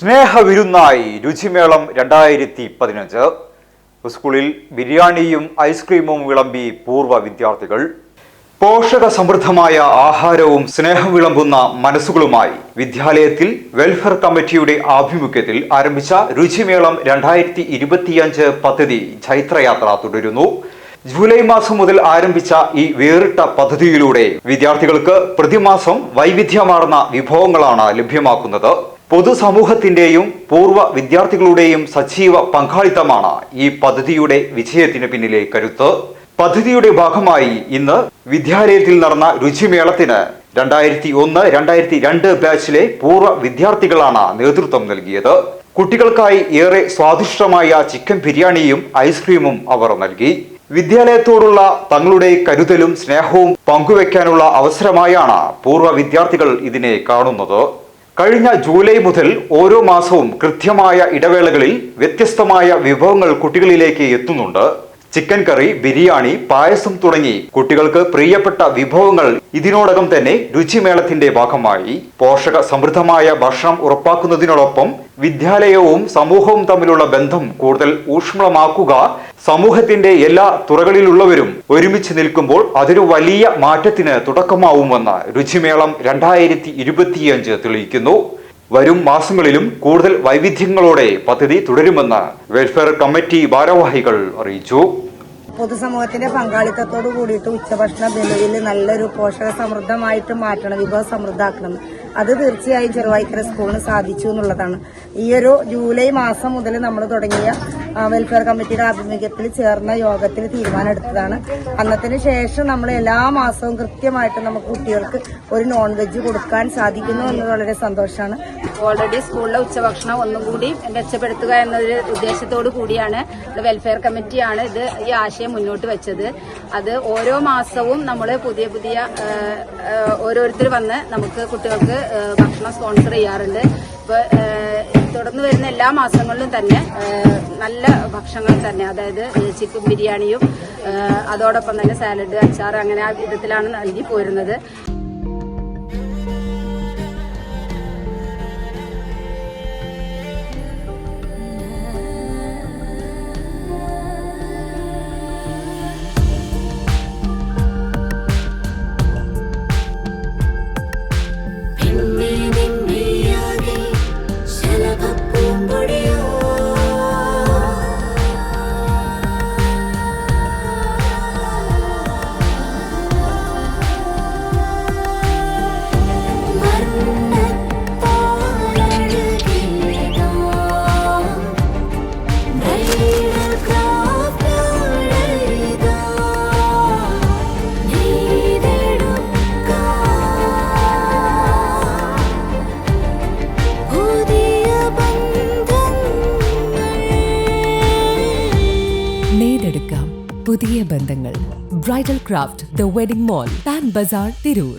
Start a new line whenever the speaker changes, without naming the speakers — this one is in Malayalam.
സ്നേഹവിരുന്നായി രുചിമേളം 2015. സ്കൂളിൽ ബിരിയാണിയും ഐസ്ക്രീമും വിളമ്പി പൂർവ്വ വിദ്യാർത്ഥികൾ. പോഷക സമൃദ്ധമായ ആഹാരവും സ്നേഹം വിളമ്പുന്ന മനസ്സുകളുമായി വിദ്യാലയത്തിൽ വെൽഫെയർ കമ്മിറ്റിയുടെ ആഭിമുഖ്യത്തിൽ ആരംഭിച്ച രുചിമേളം 2025 പദ്ധതി ചൈത്രയാത്ര തുടരുന്നു. ജൂലൈ മാസം മുതൽ ആരംഭിച്ച ഈ വേറിട്ട പദ്ധതിയിലൂടെ വിദ്യാർത്ഥികൾക്ക് പ്രതിമാസം വൈവിധ്യമാർന്ന വിഭവങ്ങളാണ് ലഭ്യമാക്കുന്നത്. പൊതുസമൂഹത്തിന്റെയും പൂർവ്വ വിദ്യാർത്ഥികളുടെയും സജീവ പങ്കാളിത്തമാണ് ഈ പദ്ധതിയുടെ വിജയത്തിന് പിന്നിലെ കരുത്ത്. പദ്ധതിയുടെ ഭാഗമായി ഇന്ന് വിദ്യാലയത്തിൽ നടന്ന രുചിമേളത്തിന് 2001-2002 ബാച്ചിലെ പൂർവ്വ വിദ്യാർത്ഥികളാണ് നേതൃത്വം നൽകിയത്. കുട്ടികൾക്കായി ഏറെ സ്വാദിഷ്ടമായ ചിക്കൻ ബിരിയാണിയും ഐസ്ക്രീമും അവർ നൽകി. വിദ്യാലയത്തോടുള്ള തങ്ങളുടെ കരുതലും സ്നേഹവും പങ്കുവെക്കാനുള്ള അവസരമായാണ് പൂർവ്വ വിദ്യാർത്ഥികൾ ഇതിനെ കാണുന്നത്. കഴിഞ്ഞ ജൂലൈ മുതൽ ഓരോ മാസവും കൃത്യമായ ഇടവേളകളിൽ വ്യത്യസ്തമായ വിഭവങ്ങൾ കുട്ടികളിലേക്ക് എത്തുന്നുണ്ട്. ചിക്കൻ കറി, ബിരിയാണി, പായസം തുടങ്ങി കുട്ടികൾക്ക് പ്രിയപ്പെട്ട വിഭവങ്ങൾ ഇതിനോടകം തന്നെ രുചിമേളത്തിന്റെ ഭാഗമായി. പോഷക സമൃദ്ധമായ ഭക്ഷണം ഉറപ്പാക്കുന്നതിനോടൊപ്പം വിദ്യാലയവും സമൂഹവും തമ്മിലുള്ള ബന്ധം കൂടുതൽ ഊഷ്മളമാക്കുക, സമൂഹത്തിന്റെ എല്ലാ തുറകളിലുള്ളവരും ഒരുമിച്ച് നിൽക്കുമ്പോൾ അതൊരു വലിയ മാറ്റത്തിന് തുടക്കമാവുമെന്ന് രുചിമേളം 2025 തെളിയിക്കുന്നു. വരും മാസങ്ങളിലും കൂടുതൽ വൈവിധ്യങ്ങളോടെ പദ്ധതി തുടരുമെന്ന് വെൽഫെയർ കമ്മിറ്റി ഭാരവാഹികൾ അറിയിച്ചു.
പൊതുസമൂഹത്തിന്റെ പങ്കാളിത്തത്തോട് കൂടിയിട്ട് ഉച്ചഭക്ഷണ ബില്ലിൽ നല്ലൊരു പോഷക സമൃദ്ധമായിട്ട് മാറ്റണം, വിഭവ സമൃദ്ധാക്കണം. അത് തീർച്ചയായും ചെറുവായിക്കര സ്കൂളിന് സാധിച്ചു എന്നുള്ളതാണ്. ഈ ഒരു ജൂലൈ മാസം മുതൽ നമ്മൾ തുടങ്ങിയ വെൽഫെയർ കമ്മിറ്റിയുടെ ആഭിമുഖ്യത്തിൽ ചേർന്ന യോഗത്തിൽ തീരുമാനമെടുത്തതാണ്. അന്നത്തിന് ശേഷം നമ്മൾ എല്ലാ മാസവും കൃത്യമായിട്ട് നമുക്ക് കുട്ടികൾക്ക് ഒരു നോൺ വെജ് കൊടുക്കാൻ സാധിക്കുന്നു എന്നത് വളരെ സന്തോഷമാണ്.
ഓൾറെഡി സ്കൂളിലെ ഉച്ചഭക്ഷണം ഒന്നും കൂടി മെച്ചപ്പെടുത്തുക എന്നൊരു ഉദ്ദേശത്തോടു കൂടിയാണ് വെൽഫെയർ കമ്മിറ്റിയാണ് ഈ ആശയം മുന്നോട്ട് വെച്ചത്. അത് ഓരോ മാസവും നമ്മൾ പുതിയ ഓരോരുത്തർ വന്ന് നമുക്ക് കുട്ടികൾക്ക് ഭക്ഷണം സ്പോൺസർ ചെയ്യാറുണ്ട്. ഇപ്പൊ തുടർന്ന് വരുന്ന എല്ലാ മാസങ്ങളിലും തന്നെ നല്ല ഭക്ഷണങ്ങൾ തന്നെ, അതായത് ചിക്കൻ ബിരിയാണിയും അതോടൊപ്പം തന്നെ സാലഡ്, അച്ചാർ, അങ്ങനെ ആ വിധത്തിലാണ് നൽകി പോരുന്നത്.
നേടെടുക്കാം പുതിയ ബന്ധങ്ങൾ. Bridal craft, the wedding mall, Pan Bazaar, Tirur.